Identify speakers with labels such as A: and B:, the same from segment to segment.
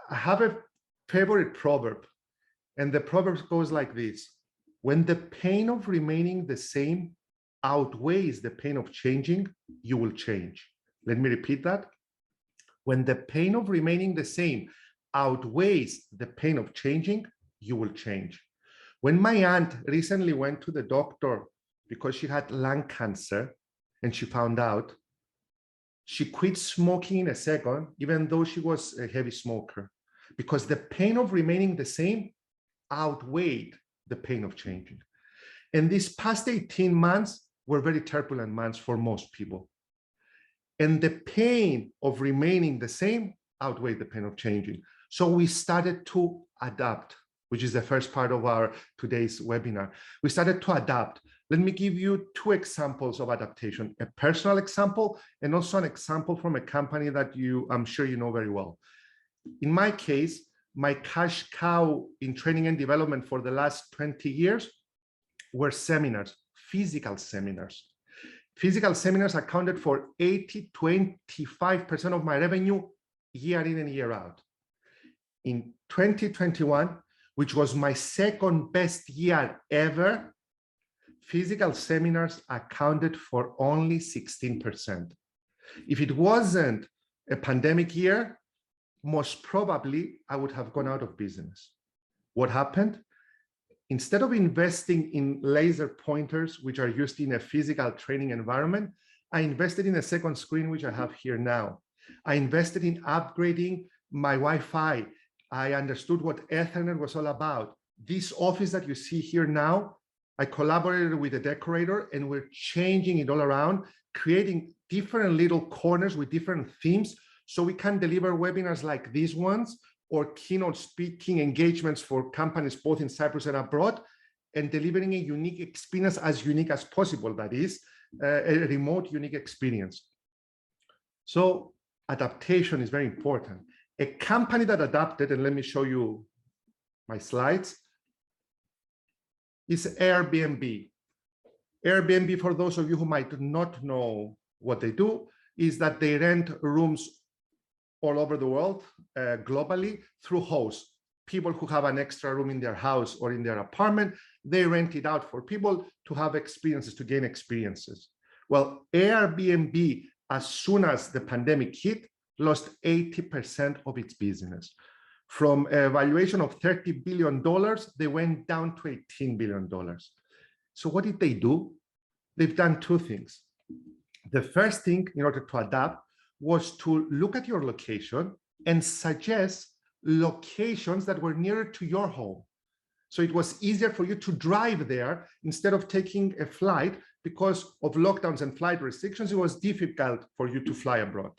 A: I have a favorite proverb, and the proverb goes like this: when the pain of remaining the same outweighs the pain of changing, you will change. Let me repeat that. When the pain of remaining the same outweighs the pain of changing, you will change. When my aunt recently went to the doctor because she had lung cancer and she found out, she quit smoking in a second, even though she was a heavy smoker, because the pain of remaining the same outweighed the pain of changing. And these past 18 months were very turbulent months for most people. And the pain of remaining the same outweighed the pain of changing. So we started to adapt, which is the first part of our today's webinar. We started to adapt. Let me give you two examples of adaptation, a personal example and also an example from a company that I'm sure you know very well. In my case, my cash cow in training and development for the last 20 years were seminars, physical seminars. Physical seminars accounted for 80–25% of my revenue year in and year out. In 2021, which was my second best year ever, physical seminars accounted for only 16%. If it wasn't a pandemic year, most probably I would have gone out of business. What happened? Instead of investing in laser pointers, which are used in a physical training environment, I invested in a second screen, which I have here now. I invested in upgrading my Wi-Fi. I understood what Ethernet was all about. This office that you see here now, I collaborated with a decorator and we're changing it all around, creating different little corners with different themes so we can deliver webinars like these ones or keynote speaking engagements for companies both in Cyprus and abroad, and delivering a unique experience, as unique as possible, that is, a remote unique experience. So adaptation is very important. A company that adapted, and let me show you my slides, is Airbnb. Airbnb, for those of you who might not know what they do, is that they rent rooms all over the world, globally, through hosts. People who have an extra room in their house or in their apartment, they rent it out for people to have experiences, to gain experiences. Well, Airbnb, as soon as the pandemic hit, lost 80% of its business. From a valuation of $30 billion, they went down to $18 billion. So what did they do? They've done two things. The first thing, in order to adapt, was to look at your location and suggest locations that were nearer to your home. So it was easier for you to drive there instead of taking a flight. Because of lockdowns and flight restrictions, it was difficult for you to fly abroad.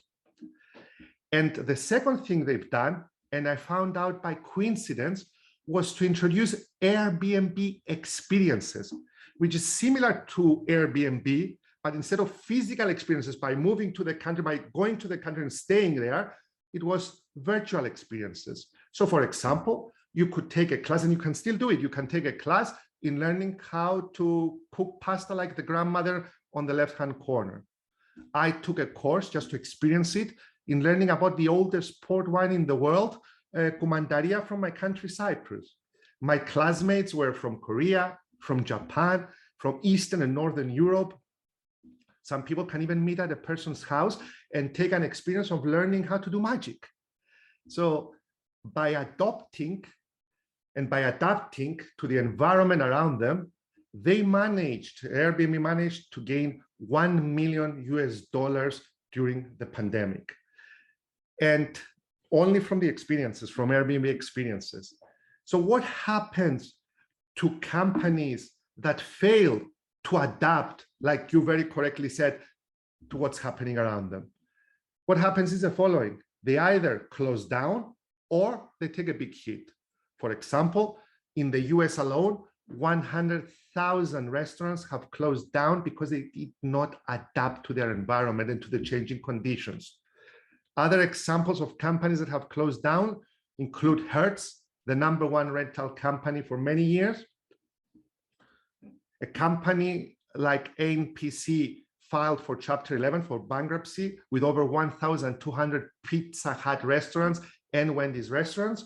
A: And the second thing they've done, and I found out by coincidence, was to introduce Airbnb experiences, which is similar to Airbnb, but instead of physical experiences by moving to the country, by going to the country and staying there, it was virtual experiences. So for example, you could take a class, and you can still do it. You can take a class in learning how to cook pasta like the grandmother on the left-hand corner. I took a course just to experience it in learning about the oldest port wine in the world, Kumandaria, from my country, Cyprus. My classmates were from Korea, from Japan, from Eastern and Northern Europe. Some people can even meet at a person's house and take an experience of learning how to do magic. So by adopting and by adapting to the environment around them, Airbnb managed to gain $1 million during the pandemic. And only from the experiences, from Airbnb experiences. So what happens to companies that fail to adapt, like you very correctly said, to what's happening around them? What happens is the following. They either close down or they take a big hit. For example, in the US alone, 100,000 restaurants have closed down because they did not adapt to their environment and to the changing conditions. Other examples of companies that have closed down include Hertz, the #1 rental company for many years. A company like ANPC filed for Chapter 11 for bankruptcy with over 1,200 Pizza Hut restaurants and Wendy's restaurants.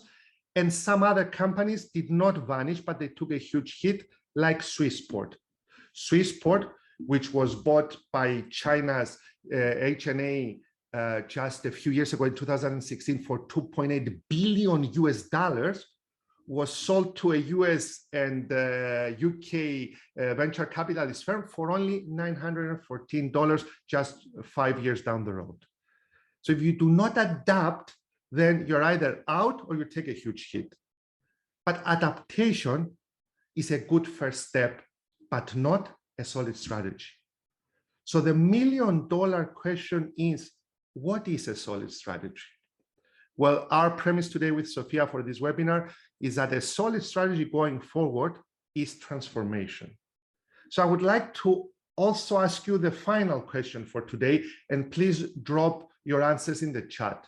A: And some other companies did not vanish, but they took a huge hit, like Swissport. Swissport, which was bought by China's HNA just a few years ago in 2016 for 2.8 billion US dollars, was sold to a US and UK venture capitalist firm for only $914 just 5 years down the road. So if you do not adapt, then you're either out or you take a huge hit. But adaptation is a good first step, but not a solid strategy. So the million-dollar question is, what is a solid strategy? Well, our premise today with Sophia for this webinar is that a solid strategy going forward is transformation. So I would like to also ask you the final question for today, and please drop your answers in the chat.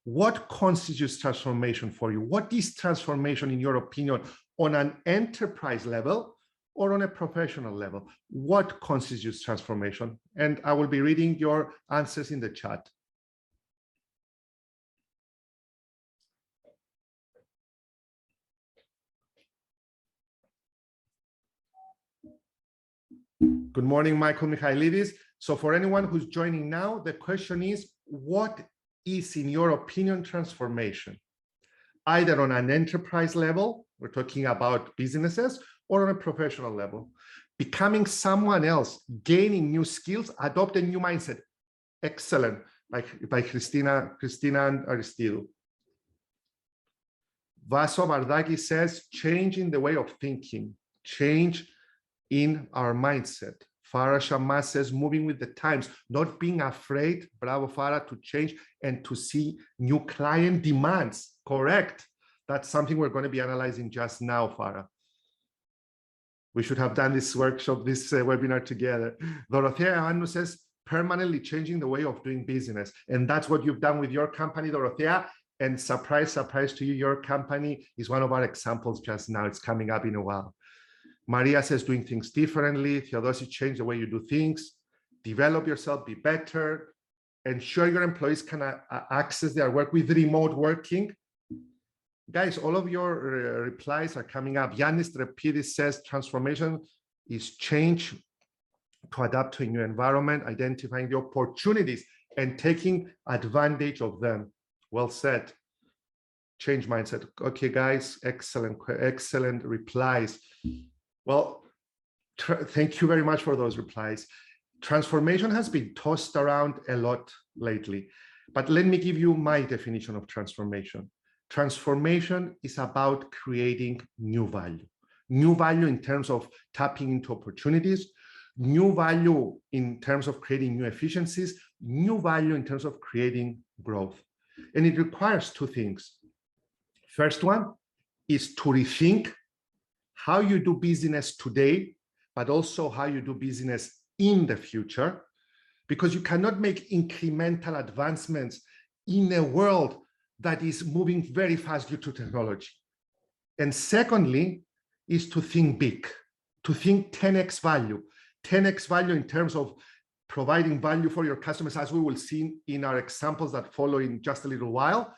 A: What constitutes transformation for you? What is transformation in your opinion on an enterprise level or on a professional level? What constitutes transformation? And I will be reading your answers in the chat. Good morning, Michael Michailidis. So for anyone who's joining now, the question is, what is, in your opinion, transformation? Either on an enterprise level, we're talking about businesses, or on a professional level. Becoming someone else, gaining new skills, adopt a new mindset. Excellent, by Christina and Aristide. Vaso Vardaki says, change in the way of thinking, change in our mindset. Farah Shamma says, moving with the times, not being afraid, bravo Farah, to change and to see new client demands. Correct. That's something we're going to be analyzing just now, Farah. We should have done this workshop, this webinar together. Dorothea Anu says, permanently changing the way of doing business. And that's what you've done with your company, Dorothea. And surprise, surprise to you, your company is one of our examples just now. It's coming up in a while. Maria says, doing things differently. Theodosi, change the way you do things. Develop yourself, be better. Ensure your employees can access their work with remote working. Guys, all of your replies are coming up. Yanis Trepidis says, transformation is change to adapt to a new environment, identifying the opportunities and taking advantage of them. Well said. Change mindset. Okay, guys, excellent replies. Well, thank you very much for those replies. Transformation has been tossed around a lot lately, but let me give you my definition of transformation. Transformation is about creating new value in terms of tapping into opportunities, new value in terms of creating new efficiencies, new value in terms of creating growth. And it requires two things. First one is to rethink how you do business today, but also how you do business in the future, because you cannot make incremental advancements in a world that is moving very fast due to technology. And secondly, is to think big, to think 10x value in terms of providing value for your customers, as we will see in our examples that follow in just a little while,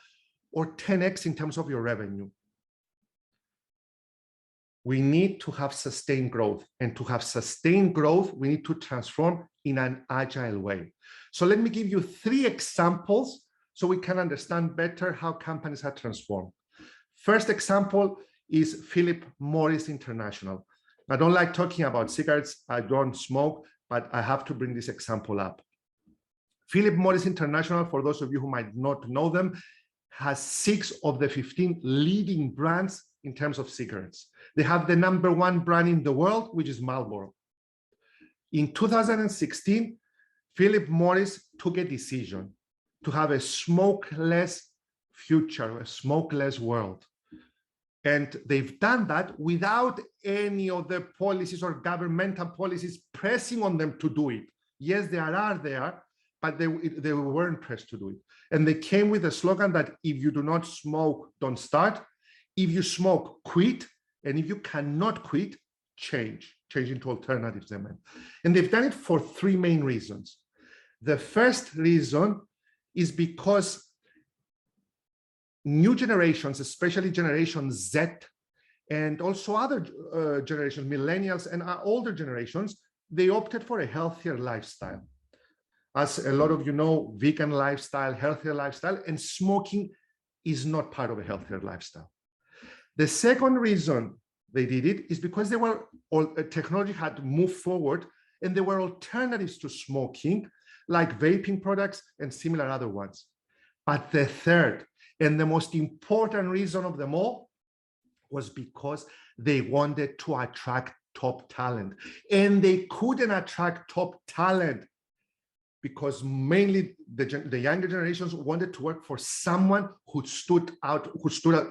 A: or 10x in terms of your revenue. We need to have sustained growth, and to have sustained growth, we need to transform in an agile way. So let me give you 3 examples so we can understand better how companies have transformed. First example is Philip Morris International. I don't like talking about cigarettes. I don't smoke, but I have to bring this example up. Philip Morris International, for those of you who might not know them, has 6 of the 15 leading brands in terms of cigarettes. They have the #1 brand in the world, which is Marlboro. In 2016, Philip Morris took a decision to have a smokeless future, a smokeless world. And they've done that without any of the policies or governmental policies pressing on them to do it. Yes, they are there, but they weren't pressed to do it. And they came with a slogan that if you do not smoke, don't start. If you smoke, quit. And if you cannot quit, change into alternatives. And they've done it for 3 main reasons. The first reason is because new generations, especially Generation Z, and also other generations, millennials and older generations, they opted for a healthier lifestyle. As a lot of you know, vegan lifestyle, healthier lifestyle, and smoking is not part of a healthier lifestyle. The second reason they did it is because technology had moved forward and there were alternatives to smoking, like vaping products and similar other ones. But the third and the most important reason of them all was because they wanted to attract top talent. And they couldn't attract top talent because mainly the younger generations wanted to work for someone who stood out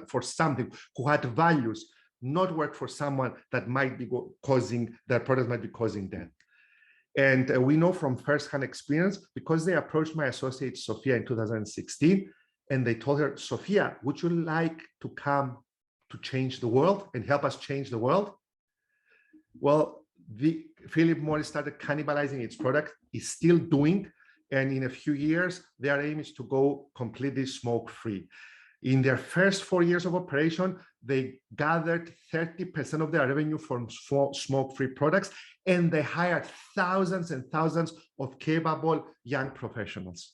A: for something, who had values, not work for someone that might be causing, their product might be causing death. And we know from firsthand experience, because they approached my associate Sophia in 2016, and they told her, Sophia, would you like to come to change the world and help us change the world? Well, Philip Morris started cannibalizing its product, is still doing, and in a few years, their aim is to go completely smoke-free. In their first 4 years of operation, they gathered 30% of their revenue from smoke-free products, and they hired thousands and thousands of capable young professionals.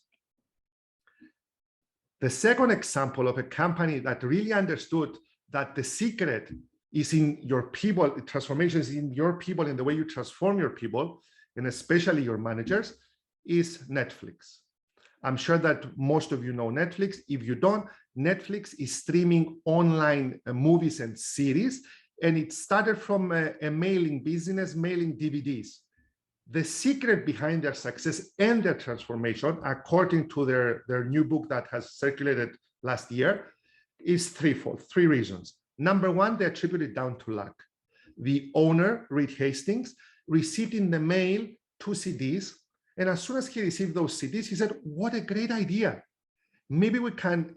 A: The second example of a company that really understood that the secret is in your people, transformation is in your people, in the way you transform your people, and especially your managers, is Netflix. I'm sure that most of you know Netflix. If you don't, Netflix is streaming online movies and series, and it started from a mailing business, mailing DVDs. The secret behind their success and their transformation, according to their new book that has circulated last year, is threefold, 3 reasons. Number one, they attribute it down to luck. The owner, Reed Hastings, received in the mail 2 CDs. And as soon as he received those CDs, he said, what a great idea. Maybe we can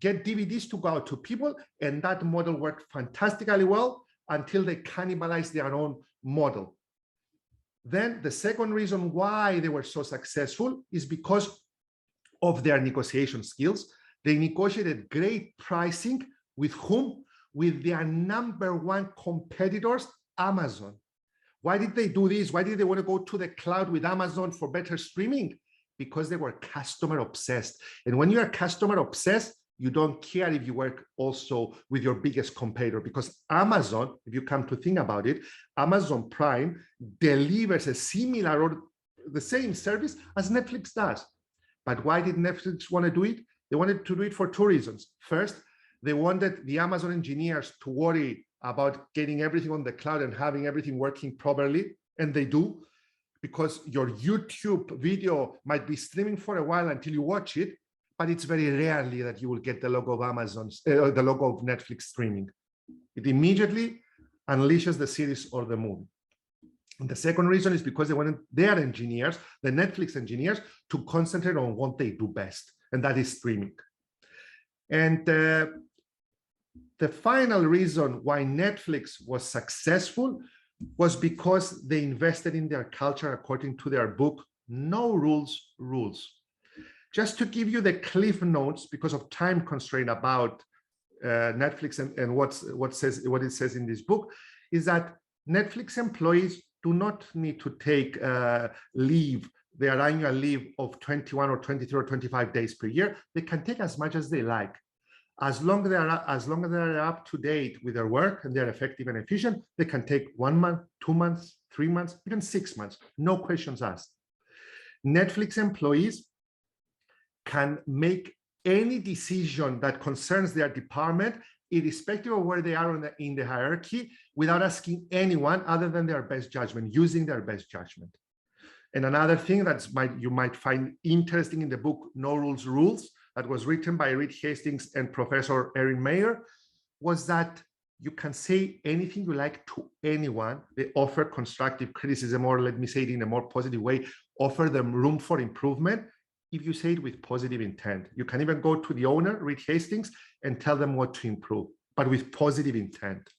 A: get DVDs to go out to people. And that model worked fantastically well until they cannibalized their own model. Then the second reason why they were so successful is because of their negotiation skills. They negotiated great pricing with whom? With their #1 competitors, Amazon. Why did they do this? Why did they want to go to the cloud with Amazon for better streaming? Because they were customer obsessed. And when you are customer obsessed, you don't care if you work also with your biggest competitor, because Amazon, if you come to think about it, Amazon Prime delivers a similar or the same service as Netflix does. But why did Netflix want to do it? They wanted to do it for 2 reasons. First, they wanted the Amazon engineers to worry about getting everything on the cloud and having everything working properly, and they do, because your YouTube video might be streaming for a while until you watch it, but it's very rarely that you will get the logo of Amazon's, the logo of Netflix streaming. It immediately unleashes the series or the movie. And the second reason is because they wanted their engineers, the Netflix engineers, to concentrate on what they do best, and that is streaming. And the final reason why Netflix was successful was because they invested in their culture, according to their book, No Rules, Rules. Just to give you the cliff notes, because of time constraint about Netflix and what it says in this book, is that Netflix employees do not need to take leave, their annual leave of 21 or 23 or 25 days per year. They can take as much as they like. As long as they are up to date with their work and they're effective and efficient, they can take 1 month, 2 months, 3 months, even 6 months, no questions asked. Netflix employees can make any decision that concerns their department, irrespective of where they are in the hierarchy, without asking anyone other than their best judgment, using their best judgment. And another thing that you might find interesting in the book, No Rules, Rules, that was written by Reed Hastings and Professor Erin Mayer, was that you can say anything you like to anyone. They offer constructive criticism, or let me say it in a more positive way, offer them room for improvement if you say it with positive intent. You can even go to the owner, Reed Hastings, and tell them what to improve, but with positive intent.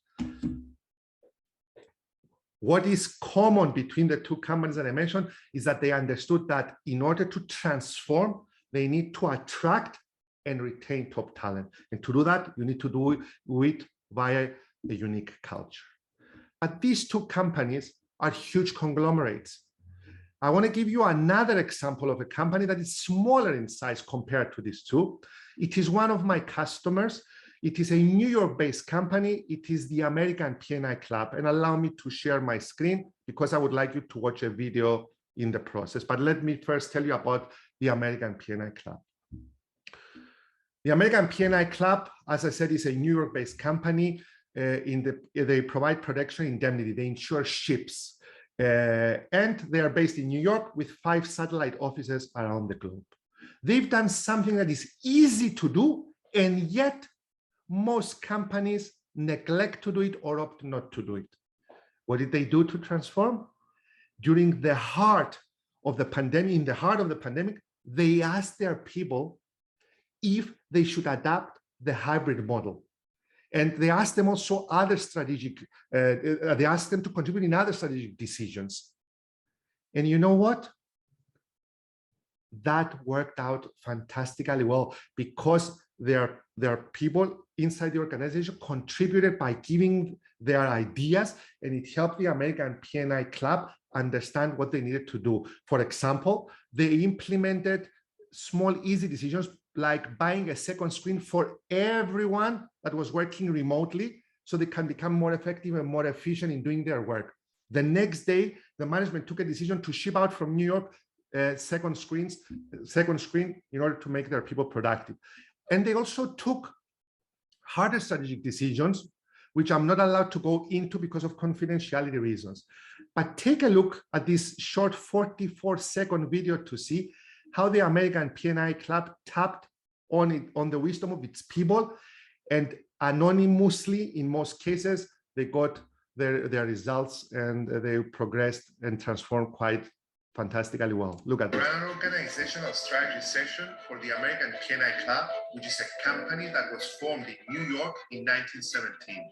A: What is common between the 2 companies that I mentioned is that they understood that in order to transform, they need to attract and retain top talent. And to do that, you need to do it via a unique culture. But these two companies are huge conglomerates. I want to give you another example of a company that is smaller in size compared to these two. It is one of my customers. It is a New York-based company. It is the American P&I Club. And allow me to share my screen because I would like you to watch a video in the process. But let me first tell you about the American P&I Club. The American P&I Club, as I said, is a New York-based company. They provide protection indemnity. They insure ships. And they are based in New York with 5 satellite offices around the globe. They've done something that is easy to do, and yet most companies neglect to do it or opt not to do it. What did they do to transform? During the heart of the pandemic, they asked their people if they should adapt the hybrid model. And they asked them also they asked them to contribute in other strategic decisions. And you know what? That worked out fantastically well because their people inside the organization contributed by giving their ideas, and it helped the American P&I Club understand what they needed to do. For example, they implemented small, easy decisions like buying a second screen for everyone that was working remotely so they can become more effective and more efficient in doing their work. The next day, the management took a decision to ship out from New York second screen in order to make their people productive. And they also took harder strategic decisions, which I'm not allowed to go into because of confidentiality reasons. But take a look at this short 44-second video to see how the American P&I Club tapped on the wisdom of its people, and anonymously, in most cases, they got their results and they progressed and transformed quite fantastically well. Look at this.
B: An organizational strategy session for the American P&I Club, which is a company that was formed in New York in 1917.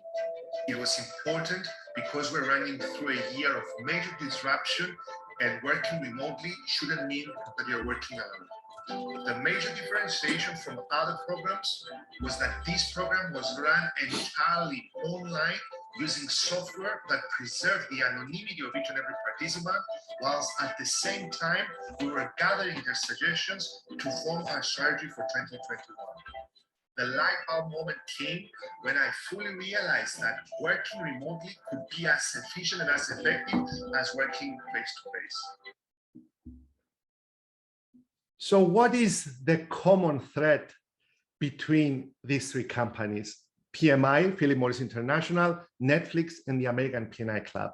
B: It was important because we're running through a year of major disruption, and working remotely shouldn't mean that you're working alone. The major differentiation from other programs was that this program was run entirely online using software that preserved the anonymity of each and every participant, whilst at the same time we were gathering their suggestions to form our strategy for 2021. The light bulb moment came when I fully realized that working remotely could be as efficient and as effective as working face-to-face.
A: So what is the common thread between these 3 companies? PMI, Philip Morris International, Netflix, and the American P&I Club.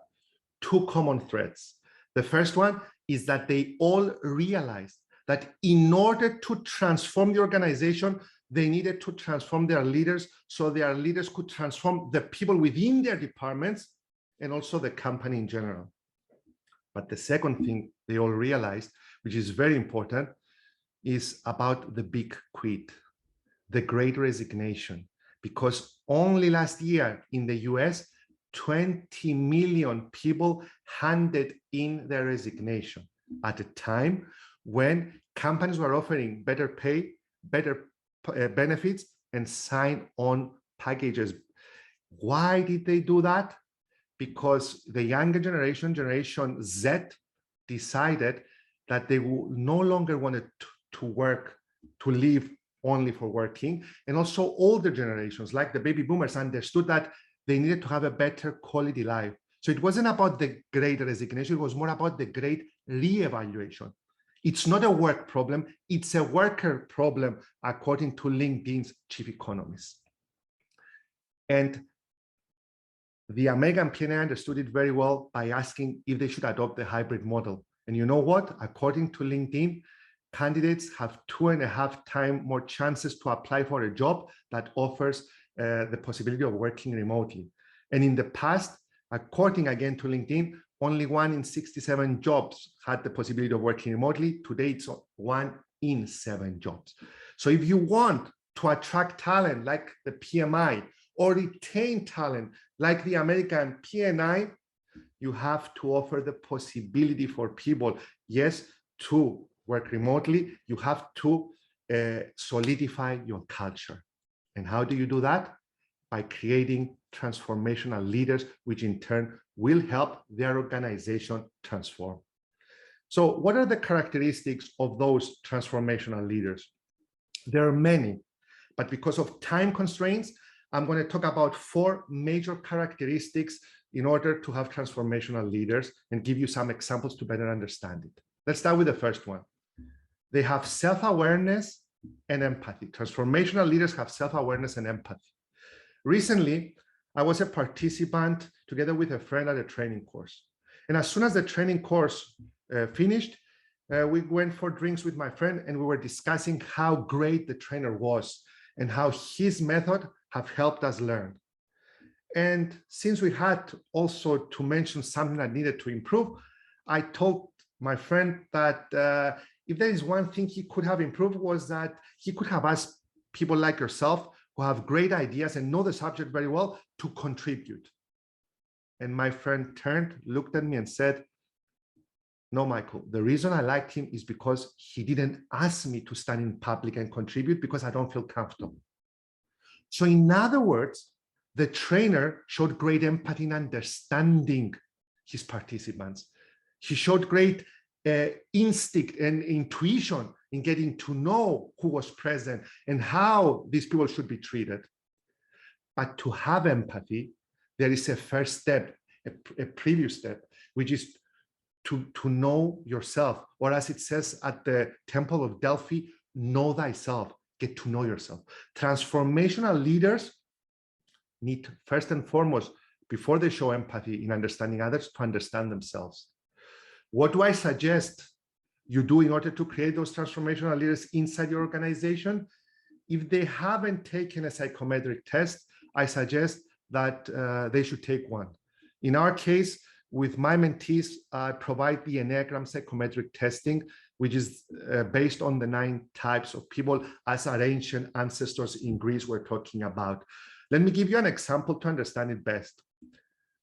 A: 2 common threads. The first one is that they all realized that in order to transform the organization, they needed to transform their leaders so their leaders could transform the people within their departments and also the company in general. But the second thing they all realized, which is very important, is about the big quit, the great resignation. Because only last year in the US, 20 million people handed in their resignation at a time when companies were offering better pay, better benefits, and sign-on packages. Why did they do that? Because the younger generation, Generation Z, decided that they no longer wanted to work, to live only for working. And also older generations, like the baby boomers, understood that they needed to have a better quality life. So it wasn't about the great resignation, it was more about the great reevaluation. It's not a work problem, it's a worker problem, according to LinkedIn's chief economist. And the American P&I understood it very well by asking if they should adopt the hybrid model. And you know what? According to LinkedIn, candidates have 2.5 times more chances to apply for a job that offers the possibility of working remotely. And in the past, according again to LinkedIn, only 1 in 67 jobs had the possibility of working remotely. Today, it's 1 in 7 jobs. So if you want to attract talent like the PMI or retain talent like the American P&I, you have to offer the possibility for people, yes, to work remotely. You have to solidify your culture. And how do you do that? By creating transformational leaders, which in turn will help their organization transform. So what are the characteristics of those transformational leaders? There are many, but because of time constraints, I'm going to talk about 4 major characteristics in order to have transformational leaders and give you some examples to better understand it. Let's start with the first one. They have self-awareness and empathy. Transformational leaders have self-awareness and empathy. Recently, I was a participant together with a friend at a training course. And as soon as the training course finished, we went for drinks with my friend and we were discussing how great the trainer was and how his method have helped us learn. And since we had also to mention something that needed to improve, I told my friend that if there is one thing he could have improved was that he could have asked people like yourself who have great ideas and know the subject very well to contribute. And my friend turned, looked at me and said, no, Michael, the reason I liked him is because he didn't ask me to stand in public and contribute because I don't feel comfortable. So in other words, the trainer showed great empathy in understanding his participants. He showed great instinct and intuition in getting to know who was present and how these people should be treated. But to have empathy, there is a first step, a previous step, which is to know yourself, or as it says at the Temple of Delphi, know thyself, get to know yourself. Transformational leaders need, first and foremost, before they show empathy in understanding others, to understand themselves. What do I suggest you do in order to create those transformational leaders inside your organization? If they haven't taken a psychometric test, I suggest that they should take one. In our case, with my mentees, I provide the Enneagram psychometric testing, which is based on the 9 types of people as our ancient ancestors in Greece were talking about. Let me give you an example to understand it best.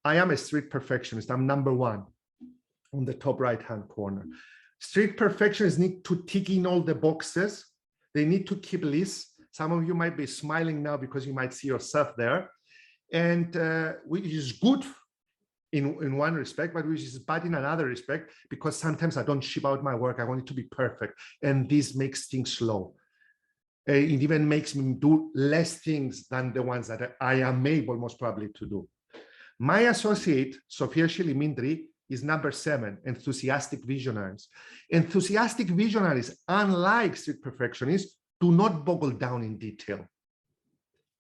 A: I am a strict perfectionist. I'm number 1 on the top right-hand corner. Strict perfectionists need to tick in all the boxes. They need to keep lists. Some of you might be smiling now because you might see yourself there. And which is good in one respect, but which is bad in another respect, because sometimes I don't ship out my work. I want it to be perfect. And this makes things slow. It even makes me do less things than the ones that I am able most probably to do. My associate, Sofia Shilimindri, is number 7, enthusiastic visionaries. Enthusiastic visionaries, unlike strict perfectionists, do not boggle down in detail.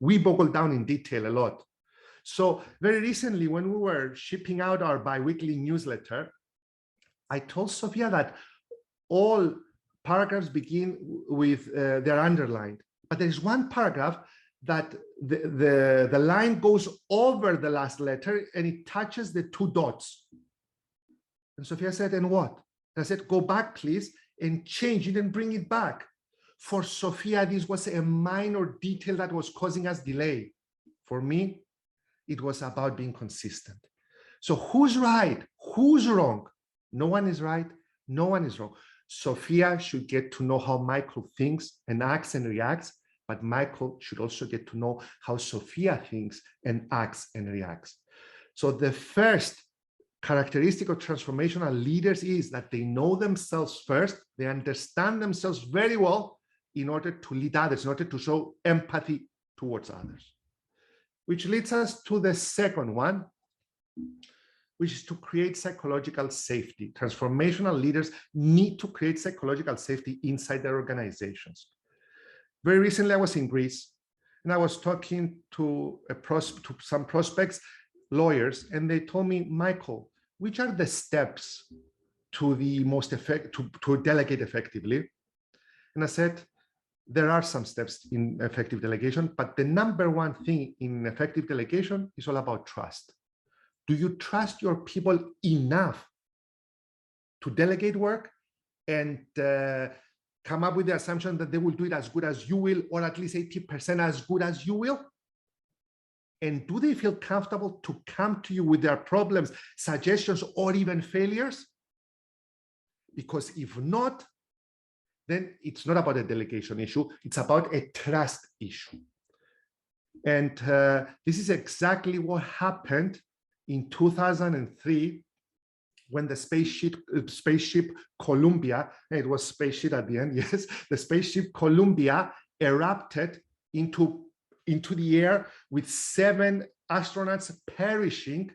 A: We boggle down in detail a lot. So very recently, when we were shipping out our biweekly newsletter, I told Sofia that all paragraphs begin with they're underlined, but there's one paragraph that the line goes over the last letter and it touches the 2 dots. And Sofia said, and what? I said, go back, please, and change it and bring it back. For Sofia, this was a minor detail that was causing us delay. For me, it was about being consistent. So who's right? Who's wrong? No one is right. No one is wrong. Sofia should get to know how Michael thinks and acts and reacts, but Michael should also get to know how Sofia thinks and acts and reacts. So the first characteristic of transformational leaders is that they know themselves first. They understand themselves very well in order to lead others, in order to show empathy towards others. Which leads us to the second one, which is to create psychological safety. Transformational leaders need to create psychological safety inside their organizations. Very recently, I was in Greece, and I was talking to some prospects, lawyers, and they told me, Michael, which are the steps to the most to delegate effectively? And I said, there are some steps in effective delegation, but the number 1 thing in effective delegation is all about trust. Do you trust your people enough to delegate work and come up with the assumption that they will do it as good as you will, or at least 80% as good as you will? And do they feel comfortable to come to you with their problems, suggestions, or even failures? Because if not, then it's not about a delegation issue, it's about a trust issue. And this is exactly what happened in 2003 when the spaceship Columbia, it was spaceship at the end, yes, the spaceship Columbia erupted into the air with 7 astronauts perishing,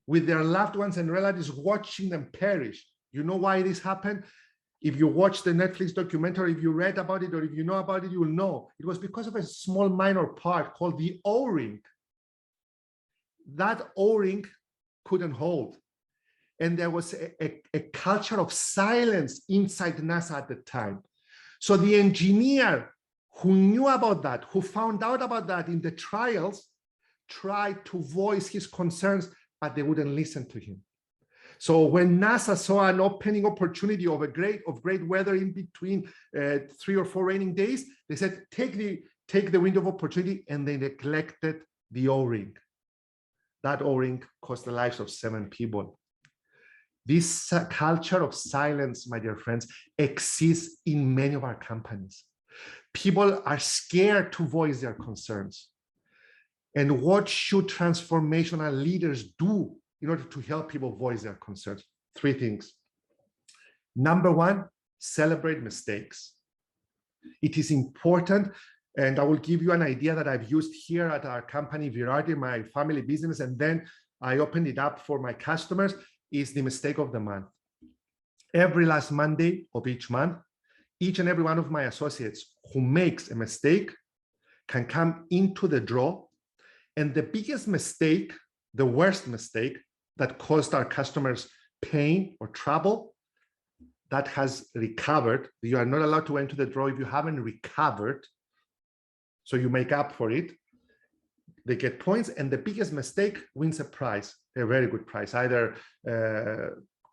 A: with their loved ones and relatives watching them perish. You know why this happened? If you watch the Netflix documentary, if you read about it, or if you know about it, you will know. It was because of a small minor part called the O-ring. That O-ring couldn't hold. And there was a culture of silence inside NASA at the time. So the engineer who knew about that, who found out about that in the trials, tried to voice his concerns, but they wouldn't listen to him. So when NASA saw an opening opportunity of great weather in between 3 or 4 raining days, they said, take the window of opportunity, and they neglected the O-ring. That O-ring cost the lives of 7 people. This culture of silence, my dear friends, exists in many of our companies. People are scared to voice their concerns. And what should transformational leaders do in order to help people voice their concerns? 3 things. Number 1, celebrate mistakes. It is important, and I will give you an idea that I've used here at our company, Virardi, my family business, and then I opened it up for my customers, is the mistake of the month. Every last Monday of each month, each and every one of my associates who makes a mistake can come into the draw. And the biggest mistake, the worst mistake that caused our customers pain or trouble, that has recovered. You are not allowed to enter the draw if you haven't recovered. So you make up for it. They get points, and the biggest mistake wins a prize, a very good prize. Either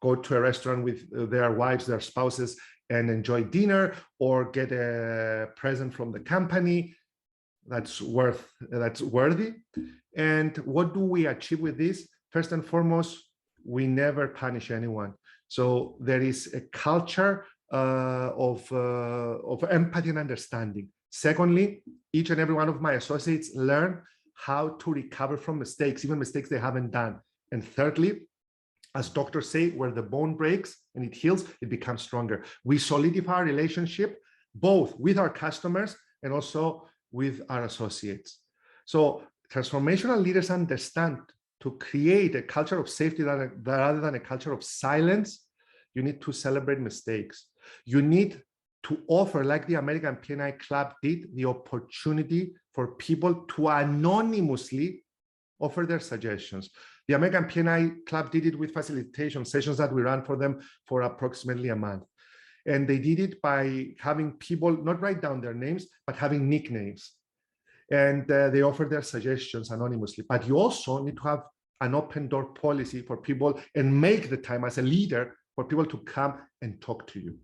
A: go to a restaurant with their wives, their spouses, and enjoy dinner, or get a present from the company that's worthy. And what do we achieve with this? First and foremost, we never punish anyone. So there is a culture of empathy and understanding. Secondly, each and every one of my associates learn how to recover from mistakes, even mistakes they haven't done. And thirdly, as doctors say, where the bone breaks and it heals, it becomes stronger. We solidify our relationship both with our customers and also with our associates. So transformational leaders understand to create a culture of safety rather than a culture of silence, you need to celebrate mistakes. You need to offer, like the American P&I Club did, the opportunity for people to anonymously offer their suggestions. The American P&I Club did it with facilitation sessions that we ran for them for approximately a month. And they did it by having people not write down their names, but having nicknames. And they offer their suggestions anonymously. But you also need to have an open door policy for people and make the time as a leader for people to come and talk to you.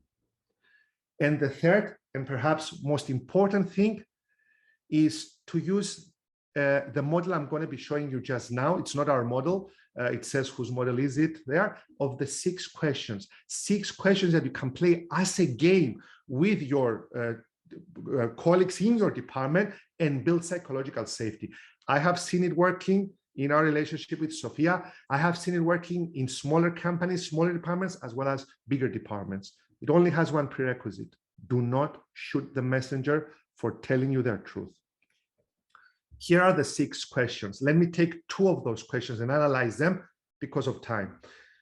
A: And the third, and perhaps most important thing, is to use the model I'm going to be showing you just now. It's not our model. It says whose model is it there, of the 6 questions. 6 questions that you can play as a game with your colleagues in your department and build psychological safety. I have seen it working in our relationship with Sophia. I have seen it working in smaller companies, smaller departments, as well as bigger departments. It only has one prerequisite. Do not shoot the messenger for telling you their truth. Here are the 6 questions. Let me take 2 of those questions and analyze them because of time.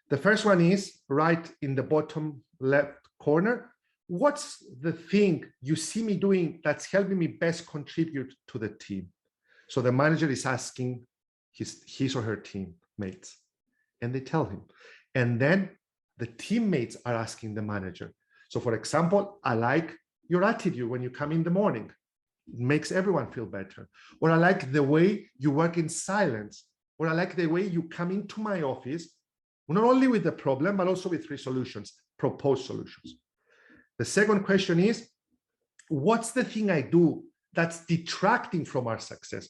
A: The first one is right in the bottom left corner. What's the thing you see me doing that's helping me best contribute to the team? So the manager is asking his or her teammates, and they tell him. And then the teammates are asking the manager. So for example, I like your attitude when you come in the morning. It makes everyone feel better. Or I like the way you work in silence. Or I like the way you come into my office, not only with the problem, but also with 3 solutions, proposed solutions. The second question is, what's the thing I do that's detracting from our success?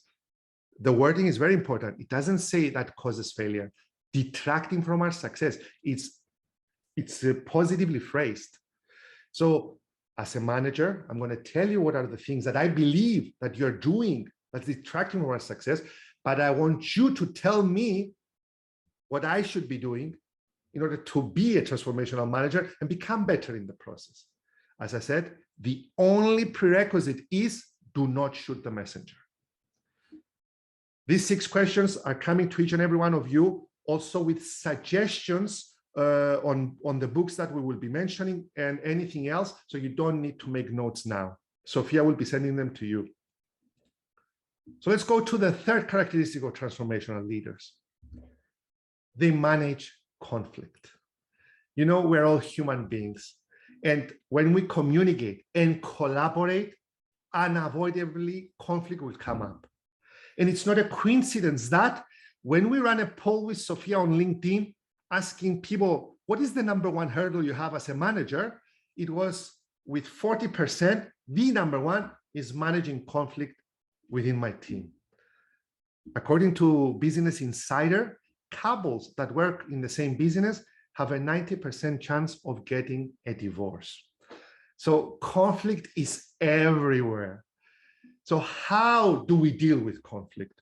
A: The wording is very important. It doesn't say that causes failure. Detracting from our success, it's positively phrased. So as a manager, I'm going to tell you what are the things that I believe that you're doing that's detracting from our success, but I want you to tell me what I should be doing in order to be a transformational manager and become better in the process. As I said, the only prerequisite is do not shoot the messenger. These 6 questions are coming to each and every one of you, also with suggestions on the books that we will be mentioning and anything else, so you don't need to make notes now. Sophia will be sending them to you. So let's go to the 3rd characteristic of transformational leaders. They manage conflict. You know, we're all human beings. And when we communicate and collaborate, unavoidably conflict will come up. And it's not a coincidence that when we ran a poll with Sophia on LinkedIn, asking people, what is the #1 hurdle you have as a manager? It was with 40%, the #1 is managing conflict within my team. According to Business Insider, couples that work in the same business have a 90% chance of getting a divorce. So conflict is everywhere. So how do we deal with conflict?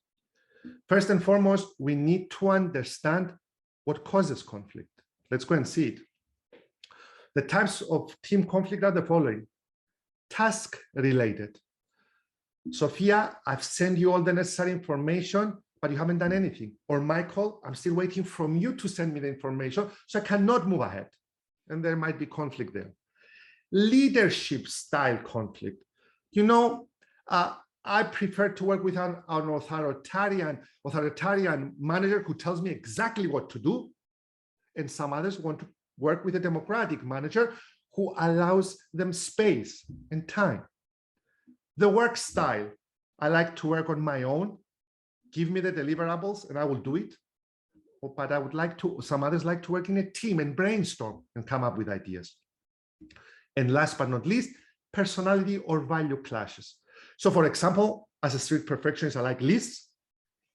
A: First and foremost, we need to understand what causes conflict. Let's go and see it. The types of team conflict are the following. Task related. Sophia, I've sent you all the necessary information, but you haven't done anything. Or Michael, I'm still waiting from you to send me the information, so I cannot move ahead. And there might be conflict there. Leadership style conflict. You know, I prefer to work with an authoritarian manager who tells me exactly what to do. And some others want to work with a democratic manager who allows them space and time. The work style. I like to work on my own. Give me the deliverables and I will do it. But I would like to, some others like to work in a team and brainstorm and come up with ideas. And last but not least, personality or value clashes. So for example, as a strict perfectionist, I like lists.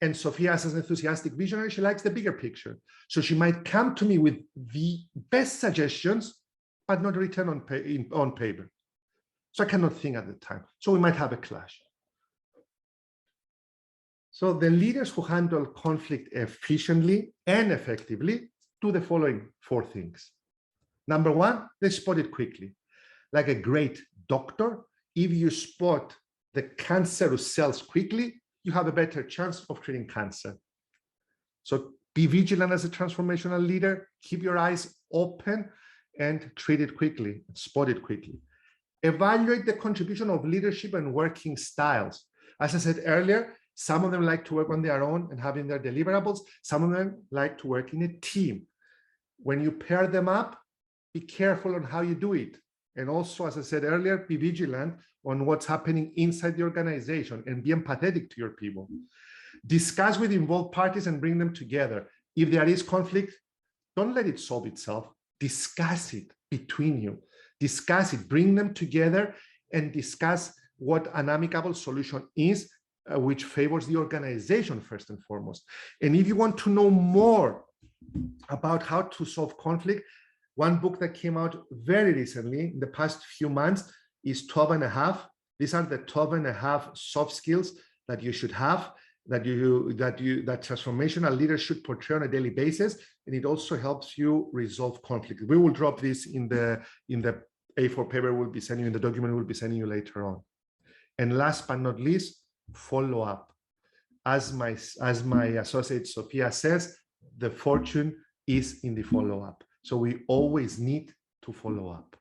A: And Sophia, as an enthusiastic visionary, she likes the bigger picture. So she might come to me with the best suggestions, but not written on paper. So I cannot think at the time. So we might have a clash. So the leaders who handle conflict efficiently and effectively do the following 4 things. #1, they spot it quickly. Like a great doctor, if you spot the cancerous cells quickly, you have a better chance of treating cancer. So be vigilant as a transformational leader, keep your eyes open and treat it quickly, spot it quickly. Evaluate the contribution of leadership and working styles. As I said earlier, some of them like to work on their own and having their deliverables. Some of them like to work in a team. When you pair them up, be careful on how you do it. And also, as I said earlier, be vigilant on what's happening inside the organization and be empathetic to your people. Discuss with involved parties and bring them together. If there is conflict, don't let it solve itself. Discuss it between you. Discuss it, bring them together and discuss what an amicable solution is, which favors the organization first and foremost. And if you want to know more about how to solve conflict, one book that came out very recently in the past few months is 12.5. These are the 12.5 soft skills that you should have, that transformational leaders should portray on a daily basis, and it also helps you resolve conflict. We will drop this in the A4 paper we'll be sending you, in the document we'll be sending you later on. And last but not least, follow up. As my associate Sophia says, the fortune is in the follow-up. So we always need to follow up.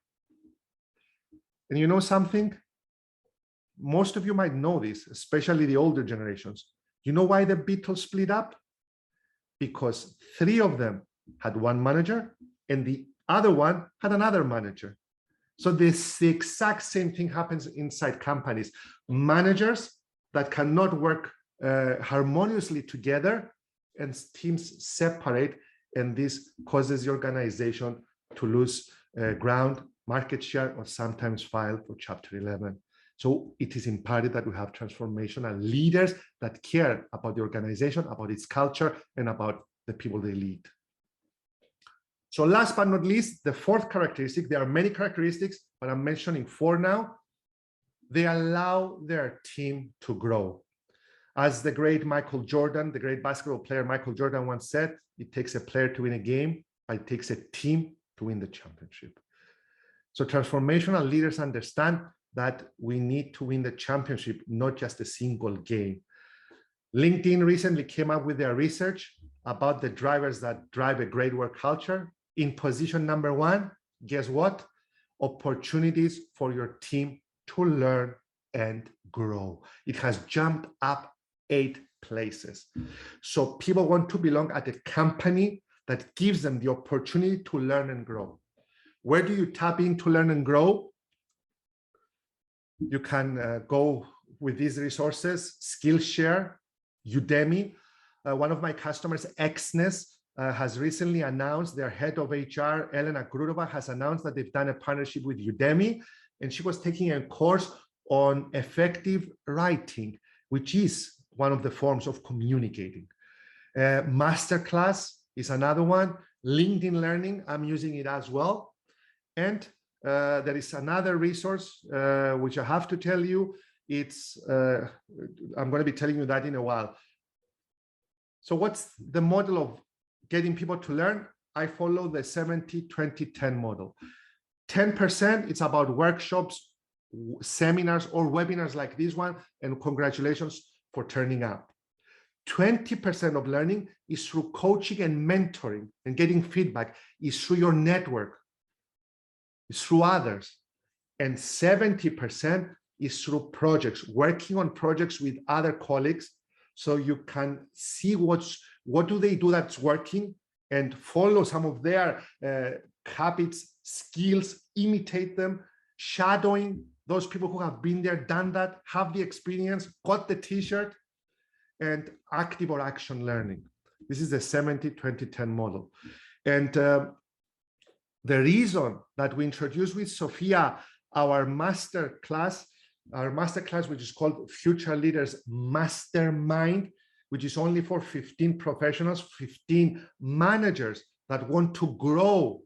A: And you know something? Most of you might know this, especially the older generations. You know why the Beatles split up? Because 3 of them had one manager and the other one had another manager. So the exact same thing happens inside companies. Managers that cannot work harmoniously together and teams separate, and this causes the organization to lose ground, market share, or sometimes file for Chapter 11. So it is imperative that we have transformational leaders that care about the organization, about its culture, and about the people they lead. So last but not least, the fourth characteristic, there are many characteristics, but I'm mentioning 4 now. They allow their team to grow. As the great Michael Jordan, the great basketball player Michael Jordan once said, it takes a player to win a game, but it takes a team to win the championship. So transformational leaders understand that we need to win the championship, not just a single game. LinkedIn recently came up with their research about the drivers that drive a great work culture. In position number 1, guess what? Opportunities for your team to learn and grow. It has jumped up 8 places. So people want to belong at a company that gives them the opportunity to learn and grow. Where do you tap in to learn and grow? You can go with these resources: Skillshare, Udemy. One of my customers, Xness, has recently announced, their head of HR, Elena Grudova, has announced that they've done a partnership with Udemy, and she was taking a course on effective writing, which is one of the forms of communicating. Masterclass is another one. LinkedIn Learning, I'm using it as well. And there is another resource, which I have to tell you. It's, I'm going to be telling you that in a while. So what's the model of getting people to learn? I follow the 70-20-10 model. 10%, it's about workshops, seminars, or webinars like this one, and congratulations for turning up. 20% of learning is through coaching and mentoring and getting feedback, is through your network, it's through others. And 70% is through projects, working on projects with other colleagues, so you can see what do they do that's working and follow some of their habits, skills, imitate them, shadowing those people who have been there, done that, have the experience, got the t-shirt, and active or action learning. This is the 70-20-10 model. And the reason that we introduced with Sophia our master class, which is called Future Leaders Mastermind, which is only for 15 professionals, 15 managers that want to grow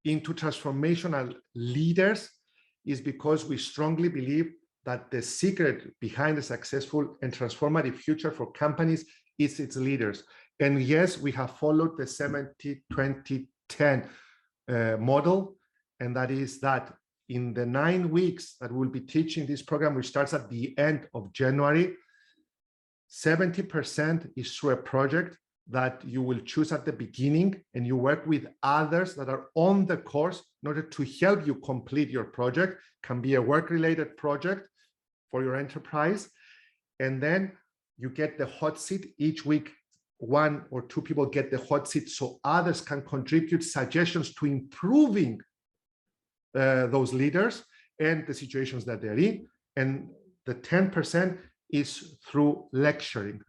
A: into transformational leaders, is because we strongly believe that the secret behind a successful and transformative future for companies is its leaders. And yes, we have followed the 70-20-10 model, and that is that in the 9 weeks that we'll be teaching this program, which starts at the end of January, 70% is through a project that you will choose at the beginning, and you work with others that are on the course in order to help you complete your project. Can be a work-related project for your enterprise. And then you get the hot seat each week. 1 or 2 people get the hot seat so others can contribute suggestions to improving those leaders and the situations that they're in. And the 10% is through lecturing.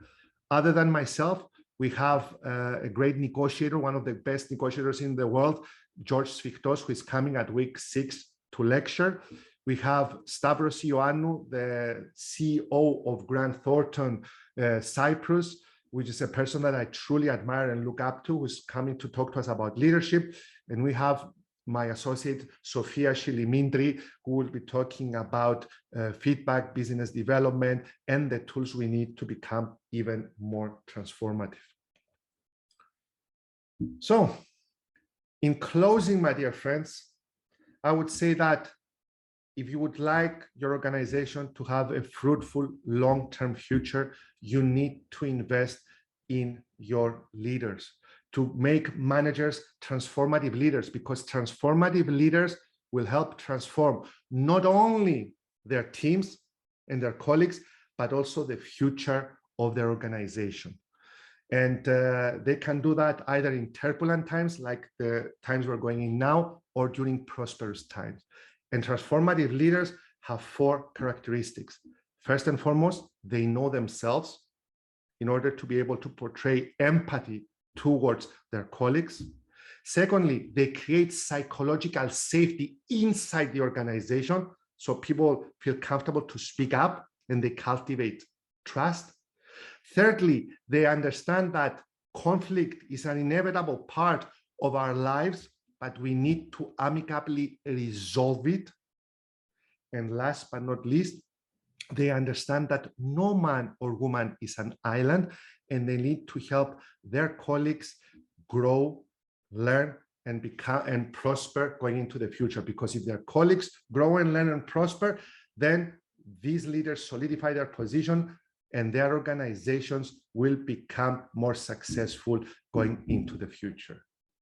A: Other than myself, we have a great negotiator, one of the best negotiators in the world, George Sviktos, who is coming at week 6 to lecture. We have Stavros Ioannou, the CEO of Grant Thornton Cyprus, which is a person that I truly admire and look up to, who's coming to talk to us about leadership. And we have my associate, Sofia Shilimindri, who will be talking about feedback, business development, and the tools we need to become even more transformative. So, in closing, my dear friends, I would say that if you would like your organization to have a fruitful long-term future, you need to invest in your leaders, to make managers transformative leaders, because transformative leaders will help transform not only their teams and their colleagues, but also the future of their organization. And they can do that either in turbulent times, like the times we're going in now, or during prosperous times. And transformative leaders have 4 characteristics. First and foremost, they know themselves in order to be able to portray empathy towards their colleagues. Secondly, they create psychological safety inside the organization, so people feel comfortable to speak up, and they cultivate trust. Thirdly, they understand that conflict is an inevitable part of our lives, but we need to amicably resolve it. And last but not least, they understand that no man or woman is an island, and they need to help their colleagues grow, learn, and become and prosper going into the future. Because if their colleagues grow and learn and prosper, then these leaders solidify their position and their organizations will become more successful going into the future.